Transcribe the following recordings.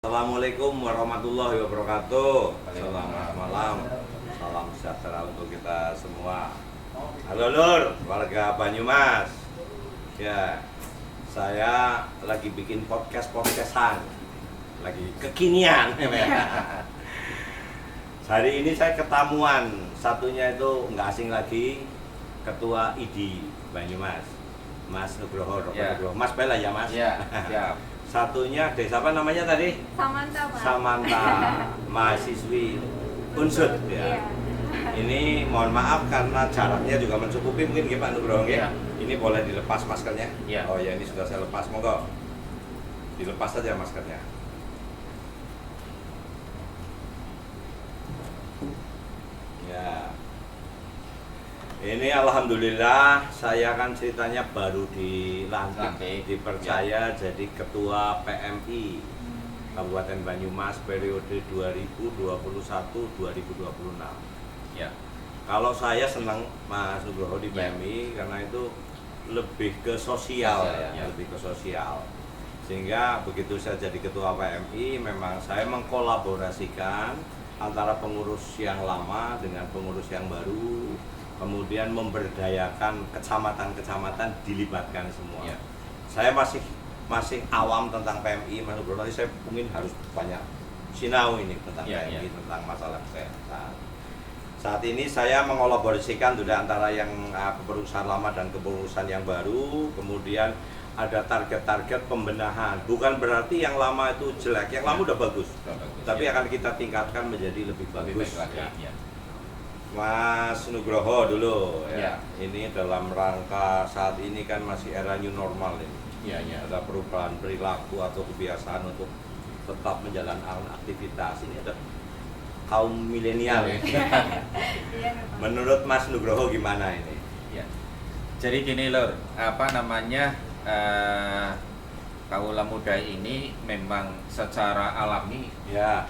Assalamualaikum warahmatullahi wabarakatuh. Selamat malam. Salam sejahtera untuk kita semua. Halo Lur, warga Banyumas. Ya, saya lagi bikin podcastan, lagi kekinian. Hari ini saya ketamuan, satunya itu nggak asing lagi, Ketua ID Banyumas, Mas Nugroho. Ya. Mas Bela ya Mas. Ya, siap. Satunya desa apa namanya tadi? Samanta, Pak. Samanta, mahasiswi Unsud ya. Iya. Ini mohon maaf karena jaraknya juga mencukupi mungkin ya Pak Nugroho ya. Iya. Ini boleh dilepas maskernya? Iya. Oh ya, ini sudah saya lepas, monggo. Dilepas saja maskernya. Ya. Ini alhamdulillah saya kan ceritanya baru dilantik, dipercaya jadi ketua PMI Kabupaten Banyumas periode 2021-2026. Ya. Kalau saya senang Mas Nugroho di PMI karena itu lebih ke sosial ya, lebih ke sosial. Sehingga begitu saya jadi ketua PMI memang saya mengkolaborasikan antara pengurus yang lama dengan pengurus yang baru. Kemudian memberdayakan kecamatan-kecamatan dilibatkan semua. Ya. Saya masih awam tentang PMI, Mas Nugroho. Nanti saya mungkin harus banyak sinau ini tentang PMI, tentang masalah kesehatan. Saat ini saya mengolaborasikan sudah antara yang kepengurusan lama dan kepengurusan yang baru. Kemudian ada target-target pembenahan. Bukan berarti yang lama itu jelek, yang lama udah bagus. Tapi akan kita tingkatkan menjadi lebih bagus. Ya. Mas Nugroho dulu ya. Ya. Ini dalam rangka saat ini kan masih era new normal ini. Ya. Ada perubahan perilaku atau kebiasaan untuk tetap menjalankan aktivitas. Ini ada kaum milenial. Iya, Pak. Menurut Mas Nugroho gimana ini? Ya. Jadi gini Lur, kaula muda ini memang secara alami Ya,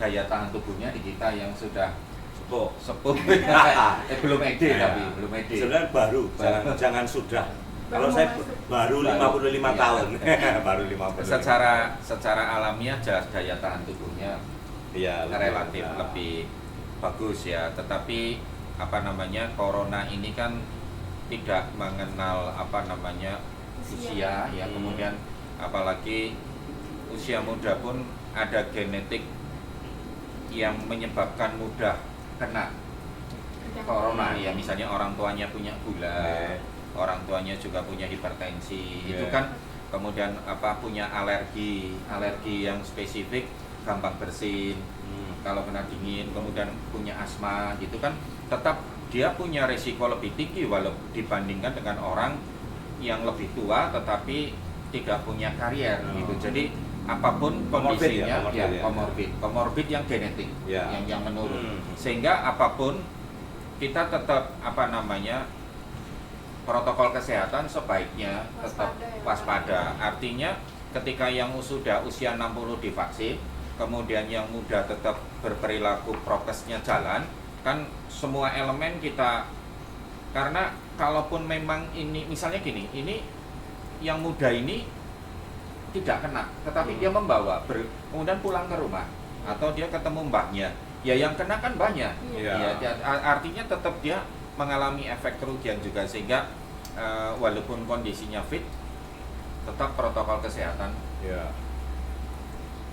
daya tahan tubuhnya di kita yang sudah sepuh. sepuh. Belum ede Ya. tapi belum ede. Sebenarnya baru, jangan sudah. Kalau saya baru 55 Iya. tahun. Baru 55. Secara alamiah daya tahan tubuhnya Iya, relatif lebih bagus ya, tetapi corona ini kan tidak mengenal usia ya, kemudian apalagi usia muda pun ada genetik yang menyebabkan mudah kena corona ya, misalnya orang tuanya punya gula, orang tuanya juga punya hipertensi, itu kan kemudian punya alergi yang spesifik, gampang bersin, kalau kena dingin, kemudian punya asma gitu kan, tetap dia punya resiko lebih tinggi walau dibandingkan dengan orang yang lebih tua tetapi tidak punya karier gitu. Jadi apapun kondisinya komorbid yang genetik yang menurun, sehingga apapun kita tetap protokol kesehatan sebaiknya tetap waspada. Artinya ketika yang sudah usia 60 divaksin, kemudian yang muda tetap berperilaku prokesnya jalan, kan semua elemen kita, karena kalaupun memang ini misalnya gini, ini yang muda ini tidak kena, tetapi dia membawa kemudian pulang ke rumah atau dia ketemu mbahnya, ya yang kena kan banyak. Ya, artinya tetap dia mengalami efek kerugian juga, sehingga walaupun kondisinya fit, tetap protokol kesehatan. Ya.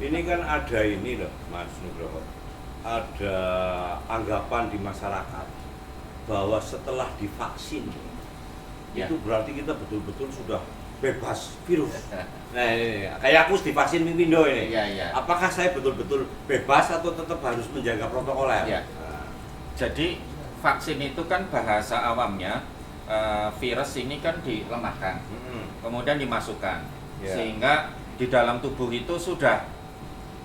Ini kan ada ini loh Mas Nugroho, ada anggapan di masyarakat bahwa setelah divaksin itu berarti kita betul-betul sudah bebas virus. Nah ini kayak aku divaksin Mindo ini. Iya. Apakah saya betul-betul bebas atau tetap harus menjaga protokoler? Ya. Jadi vaksin itu kan bahasa awamnya virus ini kan dilemahkan, kemudian dimasukkan, sehingga di dalam tubuh itu sudah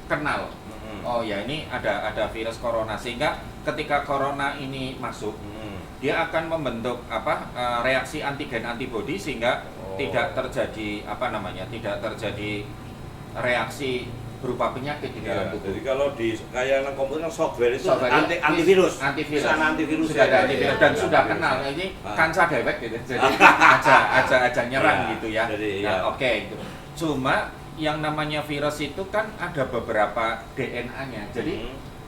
kenal. Oh ya, ini ada virus corona, sehingga ketika corona ini masuk, dia akan membentuk reaksi antigen antibodi, sehingga tidak terjadi tidak terjadi reaksi berupa penyakit di dalam tubuh. Jadi kalau di kayak komputer software itu antivirus sudah ada antivirus dan sudah kenal. Ini kanca dewek gitu. Jadi aja nyerang gitu ya. Jadi, Oke. Cuma yang namanya virus itu kan ada beberapa DNA-nya. Jadi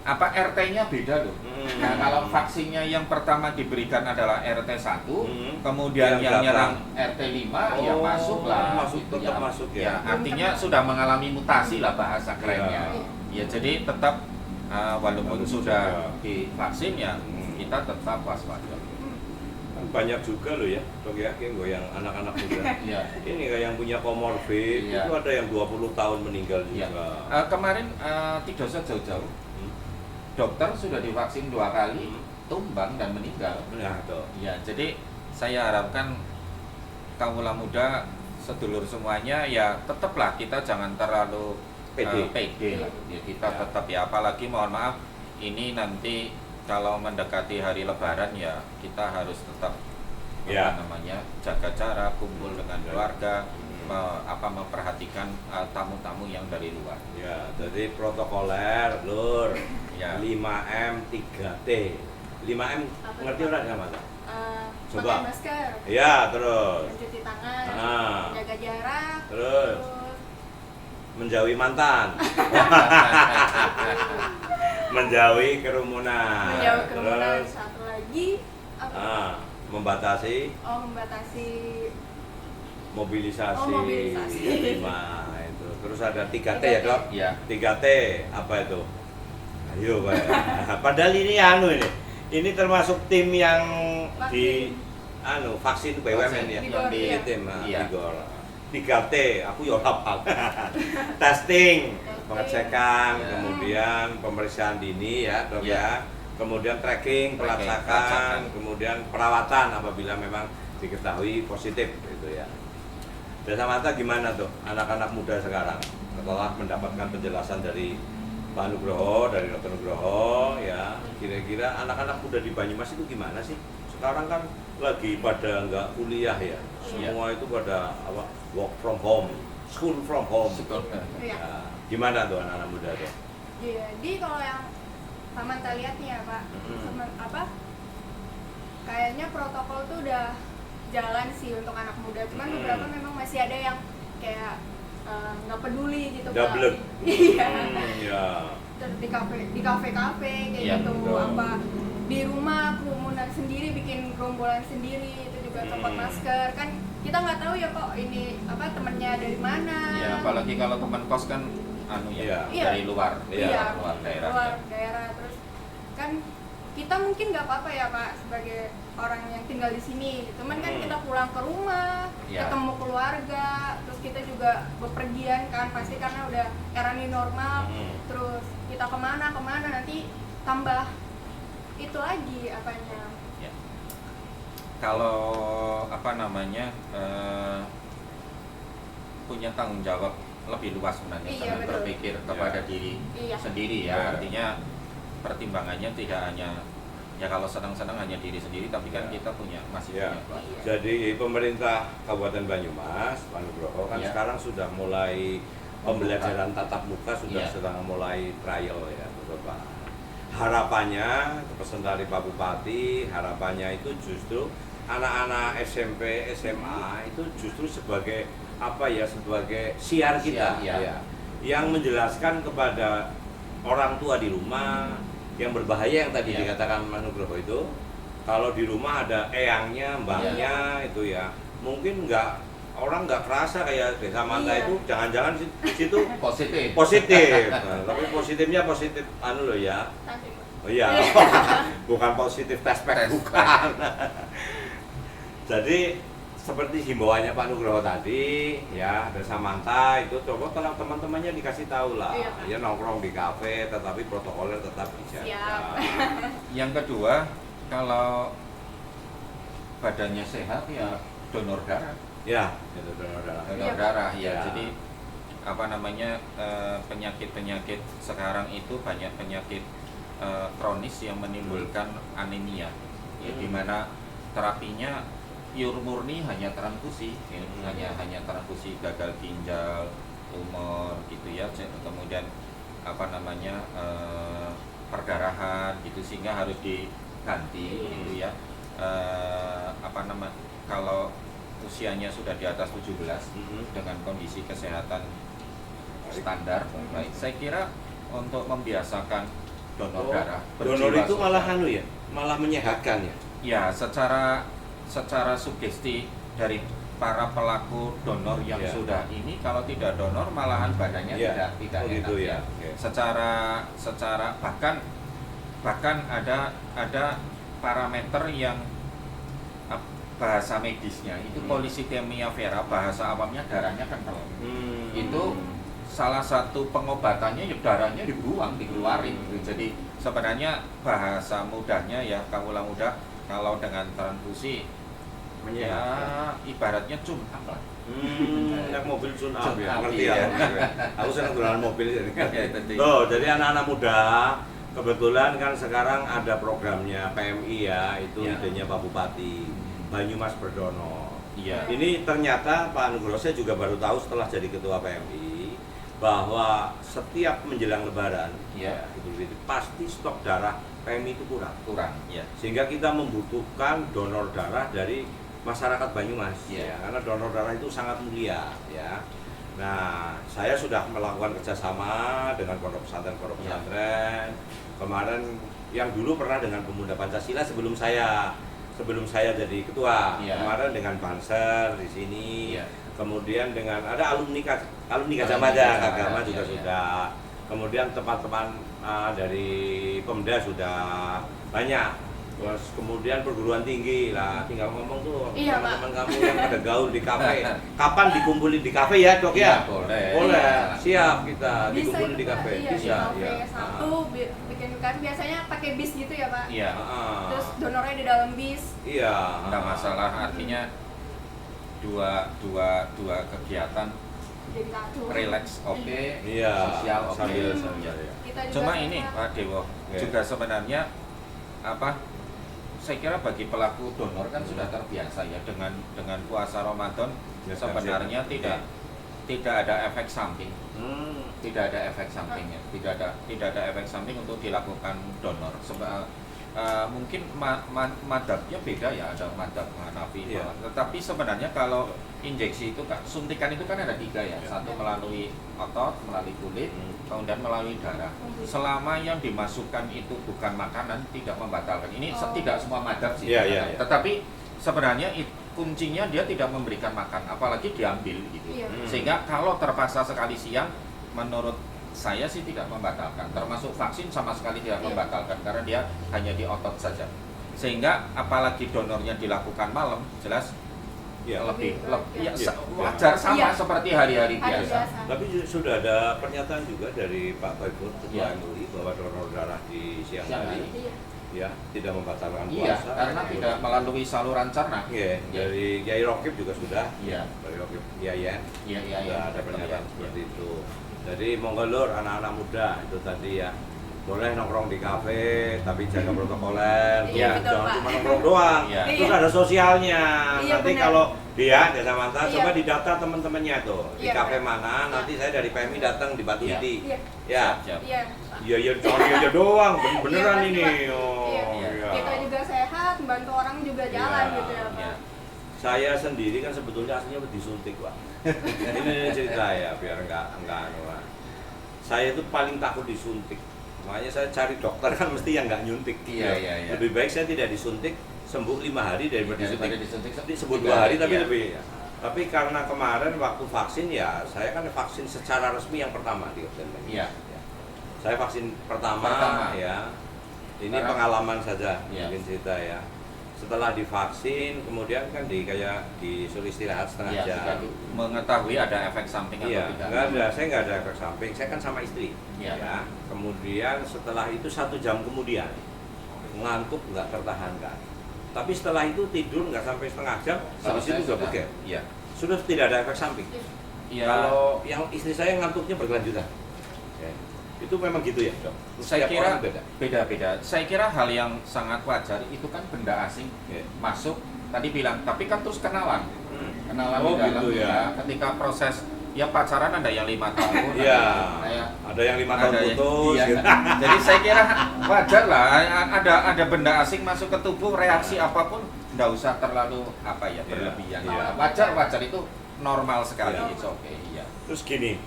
apa RT-nya beda loh. Nah, kalau vaksinnya yang pertama diberikan adalah RT1, kemudian yang nyerang RT5 ya masuklah masuk, gitu tetap ya. masuk ya. Ya, artinya sudah mengalami mutasi lah bahasa kerennya. Ya, jadi tetap walaupun sudah divaksin ya kita tetap waspada. Banyak juga loh ya, dok ya, yang anak-anak muda. Iya. Ini kayak yang punya komorbid, Iya. itu ada yang 20 tahun meninggal Ya. juga. Kemarin tidak usah jauh-jauh. Dokter sudah divaksin 2 kali, tumbang dan meninggal. Nah, tuh. Ya, jadi saya harapkan kaula muda sedulur semuanya ya tetaplah kita jangan terlalu pede lah. Ya, kita Ya. tetap ya apalagi mohon maaf ini nanti kalau mendekati hari Lebaran ya kita harus tetap Ya. apa namanya jaga jarak, kumpul dengan keluarga, memperhatikan tamu-tamu yang dari luar. Ya, jadi protokoler, lur. Ya. 5M 3T. 5M Apa ngerti itu, orang Pak? nggak Mas? Coba. Pakai masker, Ya, terus. mencuci tangan, Ah. jaga jarak, Terus menjauhi mantan. Menjauhi kerumunan. menjauh kerumunan. Terus Satu lagi apa? membatasi Membatasi mobilisasi. Oh, mobilisasi. 5 itu. Terus ada 3T ya, Dok? Ya. 3T apa itu? Ayo, Pak. Padahal ini ini. Ini termasuk tim yang di vaksin BUMN ya. Vigor, Di iya. tim Iya. Vigor. 3T, aku ya hafal. Testing, pengecekan, Ya. kemudian pemeriksaan dini ya, Dok Ya. ya. Kemudian tracking, Pelacakan. pelacakan, kemudian perawatan apabila memang diketahui positif gitu ya. Desa Mata gimana tuh anak-anak muda sekarang setelah mendapatkan penjelasan dari Pak Nugroho, dari Dr. Nugroho ya, kira-kira anak-anak muda di Banyumas itu gimana sih? Sekarang kan lagi pada nggak kuliah ya, semua itu pada work from home, school from home. Iya. Ya, gimana tuh anak-anak muda tuh? Jadi kalau yang Samantha lihat nih ya Pak, Mm-mm. kayaknya protokol tuh udah jalan sih untuk anak muda. Cuman beberapa memang masih ada yang kayak nggak peduli gitu. Pak. Double. Iya. Ya. Terus di kafe kayak Iya, gitu. betul. Apa di rumah kerumunan sendiri, bikin gerombolan sendiri, itu juga copot masker. Kan kita nggak tahu ya kok ini temennya dari mana. Ya, apalagi kalau teman kos kan Iya. dari luar, Iya. luar daerah. luar daerah. Terus kan kita mungkin nggak apa-apa ya Pak sebagai orang yang tinggal di sini. Cuman kan kita pulang ke rumah, Ya. ketemu keluarga, terus kita juga bepergian kan pasti karena udah era new normal. Terus kita kemana nanti tambah itu lagi apanya. Ya. Kalau punya tanggung jawab lebih luas sebenarnya, Iya, jangan betul. berpikir kepada diri Iya. sendiri ya. Iya. Artinya pertimbangannya tidak hanya ya kalau senang-senang hanya diri sendiri, tapi kan Iya. kita masih Ya. punya keluarga. Jadi pemerintah Kabupaten Banyumas, Pak Nugroho kan Ya. sekarang sudah mulai pembelajaran tatap muka sudah Ya. sedang mulai trial ya, Bapak. Harapannya, pesan dari Pak Bupati, harapannya itu justru anak-anak SMP, SMA itu justru sebagai sebagai siar kita, Siar, ya. ya, yang menjelaskan kepada orang tua di rumah yang berbahaya yang tadi Ya. dikatakan Mas Nugroho itu, kalau di rumah ada eyangnya, mbaknya itu ya, mungkin orang nggak kerasa kayak Desa Manta Iya. itu, jangan-jangan di situ Positif. positif. Nah, tapi positifnya positif loh ya. Nanti, Pak. Oh iya, bukan positif test pack, Test bukan. Jadi seperti himbauannya Pak Nugroho tadi, ya Desa Manta itu coba kalau teman-temannya dikasih tahu lah, Iya, Pak. ya nongkrong di kafe, tetapi protokolnya tetap dijaga. Siap. Yang kedua, kalau badannya sehat ya donor darah. Ya, itu donor darah. Donor Iya. darah ya. Ya. Jadi penyakit-penyakit sekarang itu banyak penyakit kronis yang menimbulkan anemia. Ya, di mana terapinya pure murni hanya transfusi, ya, hanya transfusi gagal ginjal, tumor gitu ya. Kemudian perdarahan gitu sehingga harus diganti gitu ya. Kalau usianya sudah di atas 17 dengan kondisi kesehatan standar baik. Saya kira untuk membiasakan donor darah Donor berjiwa itu malah sosial. malah menyehatkan ya. Ya, secara sugesti dari para pelaku donor yang Ya. sudah ini, kalau tidak donor malahan badannya Ya. tidak Oh, enak gitu ya. ya. Oke. Secara bahkan ada parameter yang bahasa medisnya itu polycythemia vera, bahasa awamnya darahnya kental. Itu salah satu pengobatannya ya darahnya dibuang, dikeluarin gitu. Jadi sebenarnya bahasa mudahnya ya kaula muda, kalau dengan transfusi ya Menyehatkan. ibaratnya cunap lah. Naik mobil tune up ya, Tune up, ngerti iya. ya. Aku senang jualan mobil jadi. Ya, tentu. Jadi anak-anak muda kebetulan kan sekarang ada programnya PMI ya, itu Ya. idenya Pak Bupati Banyumas Berdonor. Iya. Ini ternyata Pak Nugroho saya juga baru tahu setelah jadi ketua PMI bahwa setiap menjelang Lebaran Iya. Idul Fitri, pasti stok darah PMI itu kurang. Ya. Sehingga kita membutuhkan donor darah dari masyarakat Banyumas Iya. ya, karena donor darah itu sangat mulia ya. Nah, saya sudah melakukan kerjasama dengan pondok pesantren. Kemarin yang dulu pernah dengan Pemuda Pancasila sebelum saya jadi ketua. Iya. Kemarin dengan Banser di sini. Iya. Kemudian dengan ada alumni Gajah Gajah Mada Mada, agama iya, juga iya. sudah. Kemudian teman-teman dari Pemda sudah banyak. Terus kemudian perguruan tinggi lah, tinggal ngomong tuh Iya, teman-teman kamu yang pada gaul di kafe. Kapan dikumpulin di kafe ya, Dok ya? Iya, boleh. Boleh. Iya. Siap kita Bisa dikumpulin itu, di Pak. kafe. Iya, di Bisa, kafe ya. satu bikin kan biasanya pakai bis gitu ya Pak. Iya. Terus donornya di dalam bis. Iya. Nggak masalah, artinya dua kegiatan Jadi satu. relax oke, Iya. sosial oke. Sambil ya. Kita juga Cuma sehat. ini Pak Dewo Oke. juga sebenarnya saya kira bagi pelaku donor kan sudah terbiasa ya dengan puasa Ramadan Ya, sebenarnya siap. tidak ada efek samping. Hmm. Tidak ada efek sampingnya, tidak ada efek samping untuk dilakukan donor. Mungkin madhabnya beda ya, ada madhab Hanafi. Iya. Tetapi sebenarnya kalau injeksi itu kan, suntikan itu kan ada 3 ya, Iya. satu melalui otot, melalui kulit, kemudian melalui darah. Kulit. Selama yang dimasukkan itu bukan makanan, tidak membatalkan. Ini Oh. tidak semua madhab sih. Iya, iya, iya. Tetapi sebenarnya kuncinya dia tidak memberikan makan, apalagi diambil gitu. Iya. Sehingga kalau terpaksa sekali siang, menurut saya sih tidak membatalkan. Termasuk vaksin sama sekali tidak Iya. membatalkan karena dia hanya di otot saja. Sehingga apalagi donornya dilakukan malam, jelas Iya. lebih Iya. ya, wajar sama Iya. seperti hari-hari Hari biasa. biasa. Tapi sudah ada pernyataan juga dari Pak Baikun Ketua Iya. MUI bahwa donor darah di siang Siang hari Iya. ya tidak membatalkan Iya, puasa. karena tidak melalui saluran cerna. Iya, dari Kiai Rokib juga sudah. Iya. Dari Rokib Yayan. Iya, iya, Sudah ada pernyataan seperti itu. Jadi monggo lur anak-anak muda itu tadi ya. Boleh nongkrong di kafe tapi jaga protokoler. Iya, betul, Jangan Pak. cuma nongkrong doang. Iya. Terus ada sosialnya. Iya, Nanti benar. kalau dia Desa Manta Iya. coba didata teman-temannya tuh. Di Iya, kafe benar. mana nanti saya dari PMI datang di Batu Iya. Idi. Iya. Ya. Siap. Iya. Iya, iya, jangan iya doang, beneran Iya, ini. Pak. Oh, Iya. iya. Kita juga sehat, bantu orang juga jalan Iya. gitu ya Pak. Iya. Saya sendiri kan sebetulnya aslinya disuntik, Pak. ini cerita ya, biar enggak anu lah. Saya itu paling takut disuntik. Makanya saya cari dokter kan mesti yang nggak nyuntik. Iya, iya, iya. Lebih baik saya tidak disuntik, sembuh 5 hari daripada Daripada disuntik. disuntik Sembuh 2 tiga hari hari, tapi iya. lebih. Tapi karena kemarin waktu vaksin ya, saya kan vaksin secara resmi yang pertama di Opsen Bank. Iya. Saya vaksin pertama. Ya. Ini Karena- pengalaman saja, Iya. mungkin cerita ya. Setelah divaksin, kemudian kan disuruh istirahat setengah Iya, jam. sudah mengetahui ada efek samping Iya, atau tidak. nggak ada, saya nggak ada efek samping. Saya kan sama istri. Iya. Ya. Kemudian setelah itu 1 jam kemudian ngantuk nggak tertahankan. Tapi setelah itu tidur nggak sampai setengah jam, habis itu udah beker. Iya. Sudah tidak ada efek samping. Iya. Kalau yang istri saya ngantuknya berkelanjutan. Ya. Itu memang gitu ya, Dok? Saya Setiap kira orang beda. beda-beda. Saya kira hal yang sangat wajar itu kan benda asing Iya. masuk. Tadi bilang, tapi kan terus kenalan, kenalan Oh, di dalam gitu ya. ketika proses ya pacaran ada yang 5 tahun, Iya. ada Ada yang 5 tahun ada yang- putus. iya. gitu. Jadi saya kira wajar lah, ada benda asing masuk ke tubuh, reaksi apapun nggak usah terlalu Iya. berlebihan. Iya. Wajar itu normal sekali. Iya. It's okay. Iya. Terus gini,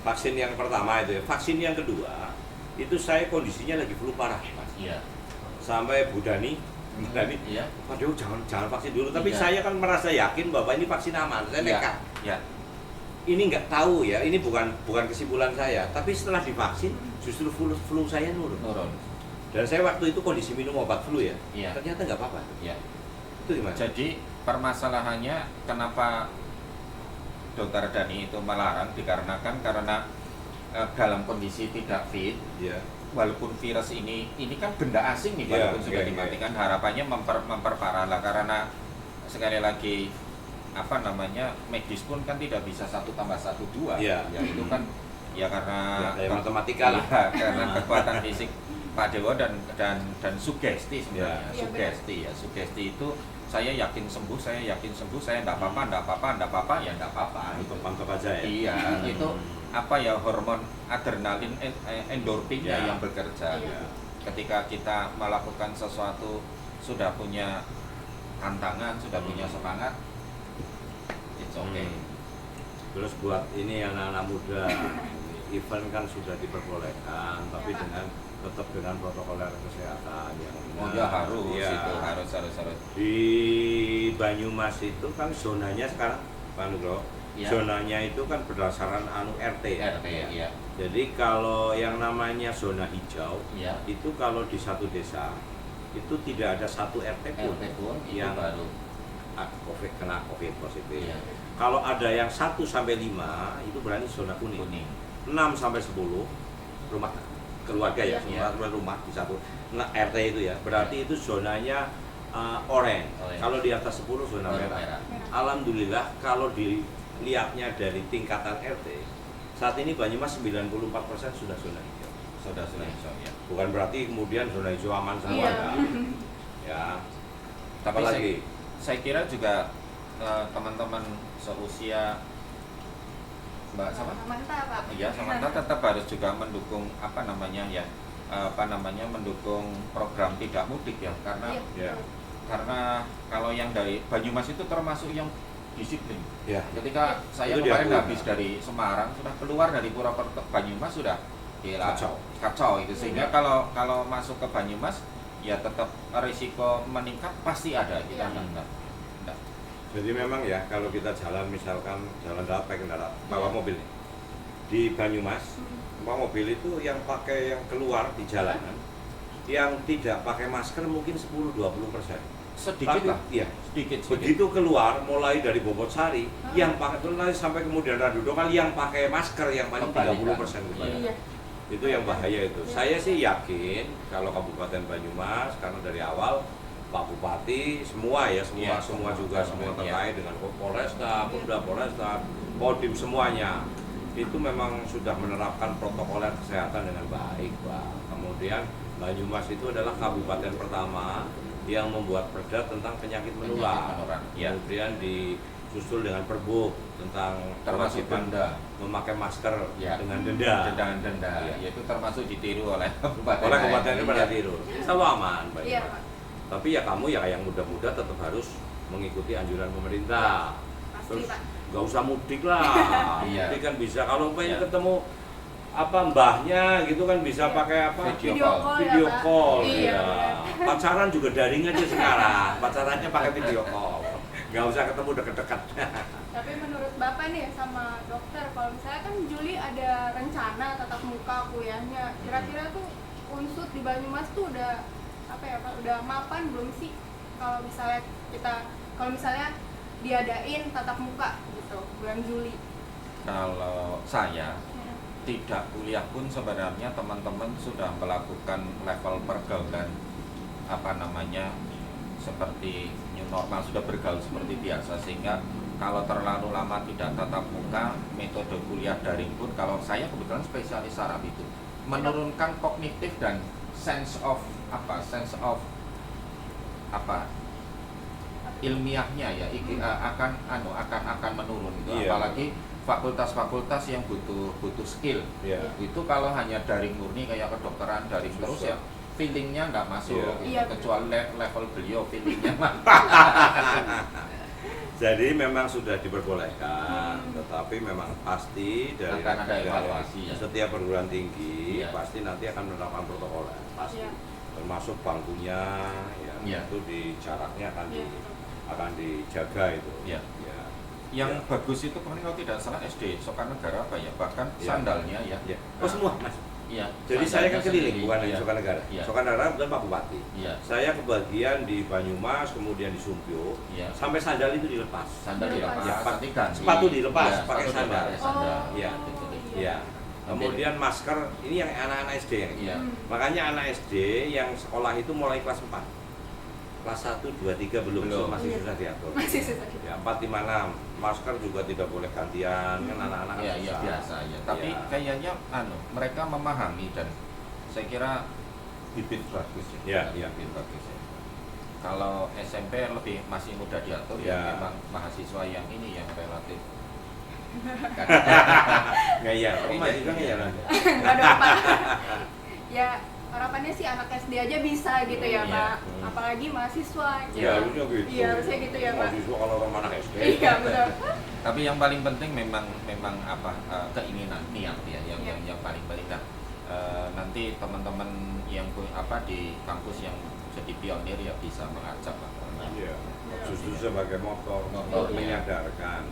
Vaksin yang pertama itu ya. Vaksin yang kedua itu saya kondisinya lagi flu parah, Mas. Iya. Sampai Bu Dani, Iya. waduh jangan vaksin dulu. Tapi Iya. saya kan merasa yakin bahwa ini vaksin aman. Saya Iya. nekat. Iya. Ini nggak tahu ya, ini bukan kesimpulan saya. Tapi setelah divaksin justru flu saya nurun. Turun. Dan saya waktu itu kondisi minum obat flu ya. Iya. Ternyata nggak apa-apa. Iya. Itu gimana? Jadi permasalahannya kenapa Dokter Dani itu melarang dikarenakan karena dalam kondisi tidak fit, Iya. walaupun virus ini kan benda asing nih, Iya, walaupun sudah iya, dimatikan, harapannya memperparah lah, karena sekali lagi apa namanya, medis pun kan tidak bisa 1+1=2. Iya. Ya itu kan ya karena Ya, kayak matematika lah. Iya, karena kekuatan fisik Pak Dewo dan sugesti sebenarnya. Iya. Sugesti itu saya yakin sembuh, saya enggak apa-apa, ya enggak apa-apa. Mantap aja ya. Iya, itu apa ya, hormon adrenalin, endorfinnya Ya. yang bekerja. Iya. Ketika kita melakukan sesuatu sudah punya tantangan, sudah punya semangat, it's okay. Terus buat ini anak-anak muda, event kan sudah diperbolehkan, tapi Ya, Pak. dengan tetap dengan protokol kesehatan yang Oh ya harus Iya. itu harus. Di Banyumas itu kan zonanya sekarang, Pak Nugroho, Iya. zonanya itu kan berdasarkan RT ya. RT ya. Jadi kalau yang namanya zona hijau Iya. itu kalau di satu desa itu tidak ada satu RT pun RT pun itu yang baru. kena COVID positif. Iya. Kalau ada yang 1 sampai 5 itu berarti zona kuning. 6 sampai 10 rumah keluarga ya, Iya. semua rumah di satu RT itu ya. Berarti itu zonanya orange. Orange. Kalau di atas 10 zona merah. Alhamdulillah kalau dilihatnya dari tingkatan RT saat ini Banyumas 94% sudah zona hijau. Sudah hijau ya. Bukan berarti kemudian zona hijau aman semua Iya. ya. Ya. Tapi Apalagi saya kira juga teman-teman seusia Mbak sama Mantap, Pak. ya Samantha tetap harus juga mendukung mendukung program tidak mudik ya, karena Iya. karena kalau yang dari Banyumas itu termasuk yang disiplin. ya. Ketika saya Itu kemarin diakui. habis dari Semarang, sudah keluar dari Purwokerto Banyumas sudah gila, kacau itu, sehingga kalau masuk ke Banyumas ya tetap risiko meningkat pasti ada, kita Iya. enggak. Jadi memang ya kalau kita jalan misalkan jalan darat pakai kendaraan bawa mobil nih. Di Banyumas bawa mobil itu yang pakai yang keluar di jalanan yang tidak pakai masker mungkin 10-20%. Sedikit lah, Iya. sedikit. Begitu keluar mulai dari Bobotsari yang pakai mulai sampai kemudian Radudokan yang pakai masker yang paling Kebalikan. 30% kebanyakan. Iya. Itu yang bahaya itu. Saya sih yakin kalau Kabupaten Banyumas karena dari awal Pak Bupati semua Iya, semua iya. terkait dengan Polresta, Polresta, Kodim semuanya itu memang sudah menerapkan protokol kesehatan dengan baik, Pak. Kemudian Banyumas itu adalah kabupaten pertama yang membuat perda tentang penyakit menular. Ya. Kemudian disusul dengan Perbup tentang Termasuk kewajiban denda. memakai masker Ya. dengan denda. Denda, Iya. yaitu termasuk ditiru oleh kabupaten. Oleh kabupaten itu pada Iya. tiru. Selalu aman, Banyumas. Iya, Pak. Tapi ya kamu ya yang muda-muda tetap harus mengikuti anjuran pemerintah. Pasti, Terus Pak. nggak usah mudik lah. Iya. Mudik kan bisa. Kalau pengen Iya. ketemu mbahnya gitu kan bisa Iya. pakai apa? Video call. Video ya, Pak. call. Iya. Ya. Pacaran juga daring aja sekarang. Pacarannya pakai video call. Nggak usah ketemu deket-deket. Tapi menurut Bapak nih sama dokter, kalau misalnya kan Juli ada rencana tatap muka kuliahnya, kira-kira tuh unsur di Banyumas tuh udah apa ya Pak, udah mapan belum sih kalau misalnya diadain tatap muka gitu bulan Juli? Kalau saya tidak kuliah pun sebenarnya teman-teman sudah melakukan level pergaulan seperti new normal, sudah bergaul seperti biasa, sehingga kalau terlalu lama tidak tatap muka, metode kuliah daring pun, kalau saya kebetulan spesialis saraf itu menurunkan kognitif dan sense of ilmiahnya ya akan menurun gitu. Iya. Apalagi fakultas-fakultas yang butuh skill. Iya. Itu kalau hanya daring murni kayak kedokteran daring terus Susah. ya feelingnya nggak masuk Iya. gitu. Iya, Kecuali level beliau feelingnya mah. Jadi memang sudah diperbolehkan, tetapi memang pasti dari Akan ada evaluasi ya. setiap perguruan tinggi Iya. pasti nanti akan menerapkan protokol pasti, Iya. termasuk bangkunya, ya Iya. itu di jaraknya akan Iya. akan dijaga itu. Iya. Ya. Yang Ya. bagus itu kemarin kalau tidak salah SD Soekarno-Negara apa ya, bahkan Iya. sandalnya ya. Ya. Oh semua mas. Iya. Jadi saya kan sandalnya keliling sendiri. bukan di Iya. Soekarno-Negara. Iya. Soekarno-Negara bukan Pak Bupati. Iya. Saya kebagian di Banyumas, kemudian di Sumpio, Iya. sampai sandal itu dilepas. Sandal Dilepas. dilepas, Ya, nanti ganti. sepatu dilepas, Iya, pakai sepatu sandal. dipakai sandal. Oh, Iya. iya. Ya. Kemudian masker ini yang anak-anak SD yang ini. Iya. Makanya anak SD yang sekolah itu mulai kelas 4. Kelas 1, 2, 3 belum, Belum. masih Iya. susah diatur. Masih susah. Ya, 4, 5, 6. Masker juga tidak boleh gantian, kan anak-anak kan Iya, iya susah. biasa ya. Tapi Iya. kayaknya mereka memahami dan saya kira bibit bagus ya. Iya, iya. Bibit bagus ya. Kalau SMP lebih masih mudah diatur Iya. ya, memang mahasiswa yang ini yang relatif. Nggak iya, oh, masih juga nggak iya. Nggak ada apa. Ya harapannya sih anak SD aja bisa gitu ya Iya. Pak. Apalagi mahasiswa. Gitu. Ya harusnya gitu. Iya harusnya gitu ya Pak. Mahasiswa kalau orang anak SD. Iya benar. Tapi yang paling penting memang apa keinginan niat ya Iya. yang paling penting. Nah, nanti teman-teman yang di kampus yang jadi pionir ya bisa mengajak lah. Iya. Justru sebagai motor Motor, untuk iya. menyadarkan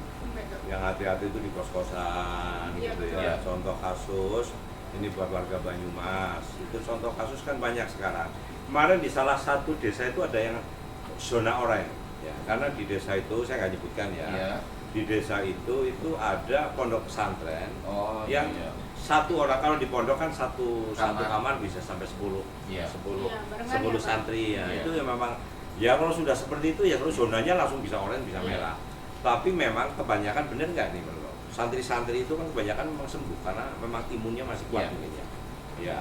yang hati-hati itu di kos-kosan Iya, gitu betul. ya. Contoh kasus ini buat warga Banyumas. Itu contoh kasus kan banyak sekarang. Kemarin di salah satu desa itu ada yang zona oranye. Ya, karena di desa itu saya nggak nyebutkan ya. Iya. Di desa itu ada pondok pesantren Oh yang iya. satu orang, kalau di pondok kan satu Kamar. kamar bisa sampai 10 Iya. 10 Iya, barengan 10 ya, Pak. santri ya. Iya. Itu ya memang ya kalau sudah seperti itu ya terus zonanya langsung bisa oranye bisa Iya. merah. Tapi memang kebanyakan bener nggak nih menurut lo? Santri-santri itu kan kebanyakan memang sembuh karena memang imunnya masih kuat Iya. mungkin ya. Ya.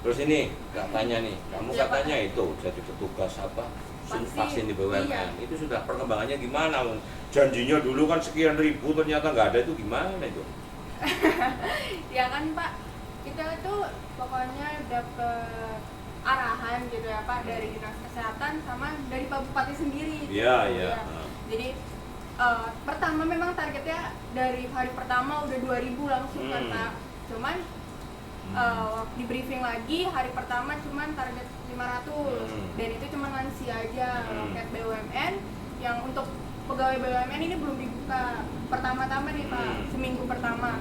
Terus ini katanya nih, kamu Iya, Pak. katanya itu jadi petugas apa? Vaksin di BUMN. Iya. Itu sudah perkembangannya gimana? Janjinya dulu kan sekian ribu ternyata nggak ada, itu gimana itu? Ya kan Pak, kita tuh pokoknya dapet arahan gitu ya Pak dari Dinas Kesehatan sama dari Pak Bupati sendiri. Iya, gitu. iya. Ya. Jadi pertama memang targetnya dari hari pertama udah 2000 langsung kan Pak. Cuman di briefing lagi hari pertama cuman target 500 dan itu cuma lansia aja loket BUMN yang untuk pegawai BUMN ini belum dibuka pertama-tama nih Pak, seminggu pertama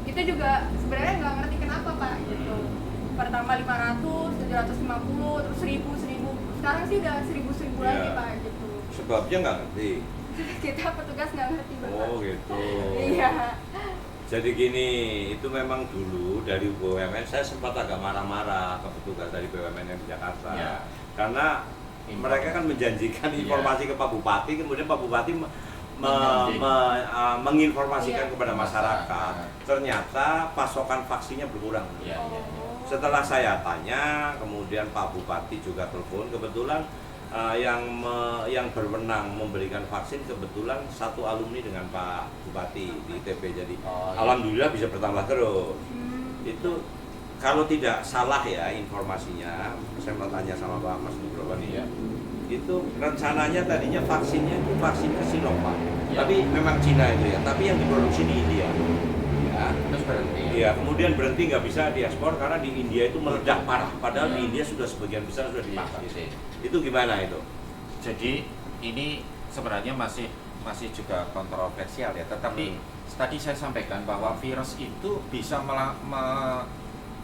itu juga sebenarnya nggak ngerti kenapa Pak gitu. Pertama 500, 750, terus 1000, sekarang sih udah 1000 lagi Iya. Pak gitu. Sebabnya nggak ngerti. Kita petugas nggak ngerti Bapak. Oh gitu. Iya. Jadi gini, itu memang dulu dari BUMN saya sempat agak marah-marah ke petugas dari BUMN yang di Jakarta. Iya. Karena mereka kan menjanjikan Iya. informasi ke Pak Bupati, kemudian Pak Bupati Menjanji. menginformasikan Iya. kepada masyarakat. Ternyata pasokan vaksinnya berkurang. Iya, iya, iya. Setelah saya tanya, kemudian Pak Bupati juga telepon, kebetulan yang berwenang memberikan vaksin kebetulan satu alumni dengan Pak Bupati di ITB, jadi Oh, iya. alhamdulillah bisa bertambah terus. Hmm. Itu kalau tidak salah ya informasinya, saya mau tanya sama Pak Mas Nugroho nih ya. Itu rencananya tadinya vaksinnya itu vaksin ke Sinovac, Ya. tapi memang Cina itu ya, tapi yang diproduksi di India. Ya. Terus berhenti. Iya, kemudian berhenti nggak bisa diekspor karena di India itu meledak parah. Padahal di India sudah sebagian besar sudah divaksin. Divaksin. Itu gimana itu? Jadi ini sebenarnya masih juga kontroversial ya. Tetapi tadi saya sampaikan bahwa virus itu bisa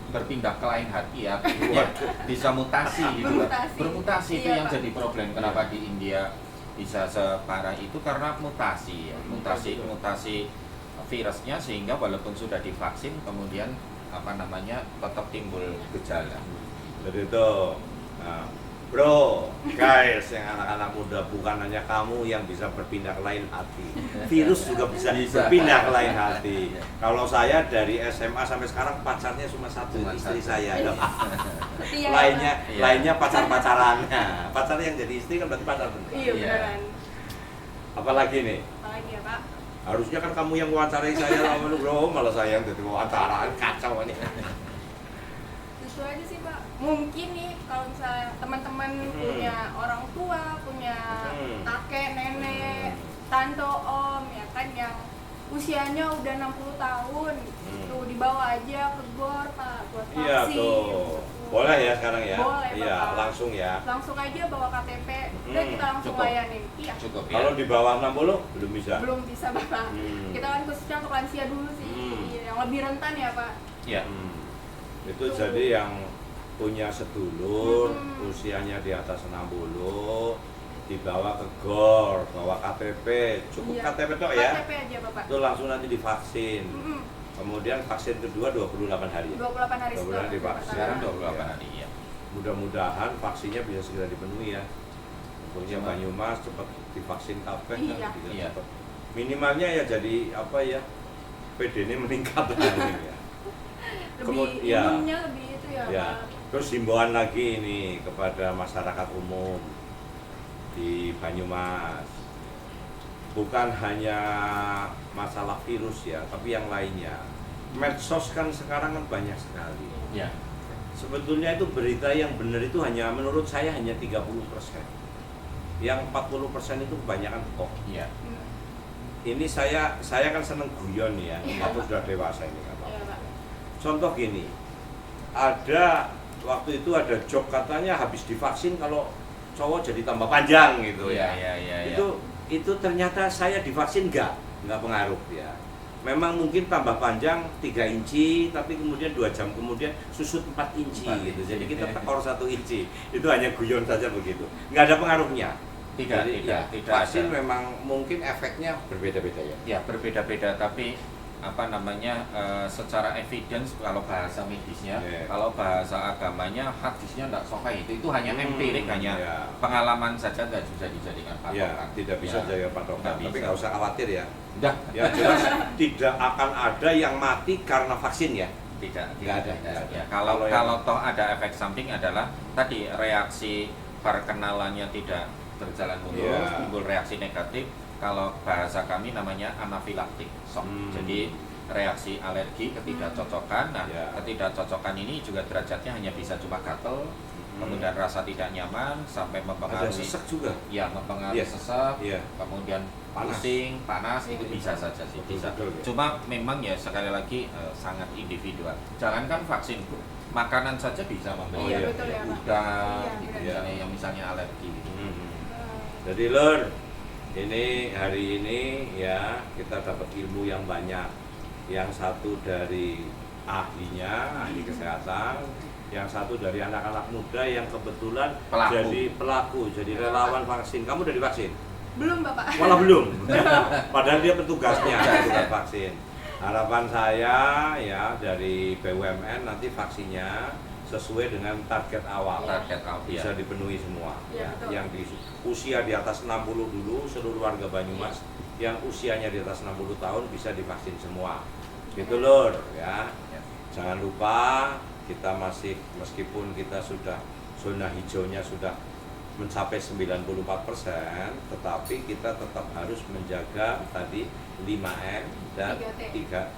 berpindah ke lain hati ya, bisa mutasi gitu. Bermutasi itu Iya, yang Pak. jadi problem. Kenapa di India bisa separah itu karena mutasi ya. Mutasi virusnya sehingga walaupun sudah divaksin kemudian tetap timbul gejala. Jadi itu, nah, bro, guys, yang anak-anak muda bukan hanya kamu yang bisa berpindah ke lain hati, virus juga bisa berpindah ke lain hati. Kalau saya dari SMA sampai sekarang pacarnya cuma satu, istri saya. Iya, lainnya pacar-pacarannya. Pacar yang jadi istri kan berarti pacar beneran. Iya beneran. Apalagi nih? Apalagi ya Pak? Harusnya kan kamu yang wawancarai saya, bro, malah saya yang jadi wawancaraan, kacau nih. Justru aja sih Pak, mungkin nih kalau misalnya teman-teman punya orang tua, punya kakek, nenek, tante om ya kan yang usianya udah 60 tahun tuh dibawa aja ke GOR Pak buat vaksin. Iya tuh. Boleh ya sekarang ya? Boleh, Iya, Bapak. langsung ya. Langsung aja bawa KTP dan kita langsung Cukup. layanin. Iya. Cukup ya. Kalau di bawah 60 belum bisa. Belum bisa Bapak. Hmm. Kita kan khususnya untuk lansia dulu sih. Yang lebih rentan ya Pak. Ya. Itu jadi yang punya sedulur Hmm. usianya di atas 60 dibawa ke GOR, bawa KTP, cukup Iya. KTP tok ya. KTP aja Bapak. Itu langsung nanti divaksin. Mm-mm. Kemudian vaksin kedua 28 hari. 28 hari 28 setelah divaksin. Sekarang pertama. 28 Ya. hari ya. Mudah-mudahan vaksinnya bisa segera dipenuhi ya. Pokoknya Cuma- Banyumas cepat divaksin kabeh Iya. kan, bisa Iya. cepat. Minimalnya ya jadi apa ya? PD-nya meningkat lah ini ya. Lebih ya. imunnya lebih itu ya, Ya, Pak. terus himbauan lagi ini kepada masyarakat umum di Banyumas. Bukan hanya masalah virus ya, tapi yang lainnya. Medsos kan sekarang kan banyak sekali. Ya. Sebetulnya itu berita yang benar itu hanya menurut saya hanya 30%. Yang 40% itu kebanyakan hoax. Ya. Hmm. Ini saya kan seneng guyon ya, Iya, waktu Pak. sudah dewasa ini nggak apa-apa. Iya, Pak. Contoh gini, ada waktu itu ada joke katanya habis divaksin kalau cowok jadi tambah panjang gitu Iya, ya. iya. Itu ternyata saya divaksin nggak pengaruh ya. Memang mungkin tambah panjang 3 inci, tapi kemudian 2 jam kemudian susut 4 inci 4 gitu. inci. Jadi kita tekor 1 inci. Itu hanya guyon saja begitu. Nggak ada pengaruhnya. Tidak, Jadi, tidak, ya, tidak vaksin ada. memang mungkin efeknya berbeda-beda ya. Ya, berbeda-beda, tapi apa namanya secara evidence kalau bahasa medisnya, Yeah. kalau bahasa agamanya hadisnya tidak sahih, itu hanya empirik, hanya ya. pengalaman saja, nggak bisa dijadikan Ya, patokan. tidak bisa Ya. jadi patokan. Nggak Tapi bisa. nggak usah khawatir ya. Udah, Ya jelas tidak akan ada yang mati karena vaksin ya. tidak Nggak ada, tidak nggak ada. Ya, kalau Kalau kalau yang- toh ada efek samping adalah tadi reaksi perkenalannya tidak berjalan mulus, Iya. timbul reaksi negatif. Kalau bahasa kami namanya anafilaktik shock. Jadi reaksi alergi, ketidakcocokan. Nah, Iya. ketidakcocokan ini juga derajatnya hanya bisa cuma gatel, kemudian rasa tidak nyaman sampai Ada mempengaruhi sesek juga. ya mempengaruhi Iya. sesak, Iya. kemudian Panas. pusing, panas, itu Iya. bisa saja sih, Betul, bisa. betul, ya. Cuma memang ya sekali lagi sangat individual. Jangankan vaksin, makanan saja bisa Oh, memberi Iya, iya. betul ya, Pak. udang, Iya, gitu, benar. misalnya yang misalnya alergi. Gitu. Jadi Lur, ini hari ini ya kita dapat ilmu yang banyak. Yang satu dari ahlinya, ahli kesehatan, yang satu dari anak-anak muda yang kebetulan Pelaku. jadi pelaku, jadi relawan vaksin. Kamu udah divaksin? Belum Bapak. Malah belum. Padahal dia petugasnya, petugas vaksin. Harapan saya ya dari BUMN nanti vaksinnya sesuai dengan target awal. Target awal, Bisa ya. dipenuhi semua. Iya, Ya, betul. yang di usia di atas 60 dulu seluruh warga Banyumas yang usianya di atas 60 tahun bisa divaksin semua. Gitu Lur ya. Ya. Jangan lupa kita masih meskipun kita sudah zona hijaunya sudah mencapai 94%, tetapi kita tetap harus menjaga tadi 5M dan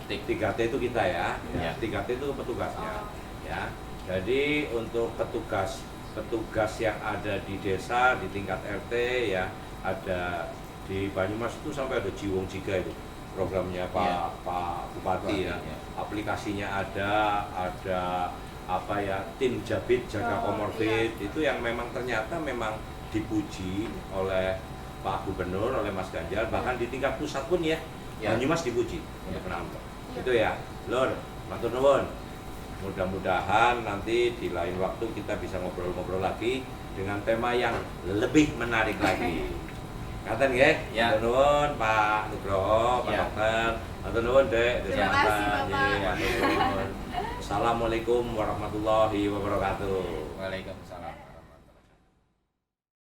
3T itu kita ya. Ya. 3T itu petugasnya. Oh. Ya. Jadi untuk petugas yang ada di desa di tingkat RT ya, ada di Banyumas itu sampai ada Jiwong Jiga itu programnya Pak Iya. Pak Bupati ya. Iya. Aplikasinya ada apa ya, tim Jabit jaga Oh, komorbid itu yang memang ternyata memang dipuji oleh Pak Gubernur, oleh Mas Ganjar, bahkan di tingkat pusat pun ya, Ya. Banyumas dipuji Ya. untuk penambah. Ya. Itu ya, Lur, matur nuwun. Mudah-mudahan nanti di lain waktu kita bisa ngobrol-ngobrol lagi dengan tema yang lebih menarik lagi. Ngaten nggih? Ya. Matur nuwun Pak Nugroho, Pak Ya. Dokter. Matur nuwun Dek. Terima kasih, Bapak. Nggih, matur nuwun. Assalamualaikum warahmatullahi wabarakatuh. Waalaikumsalam.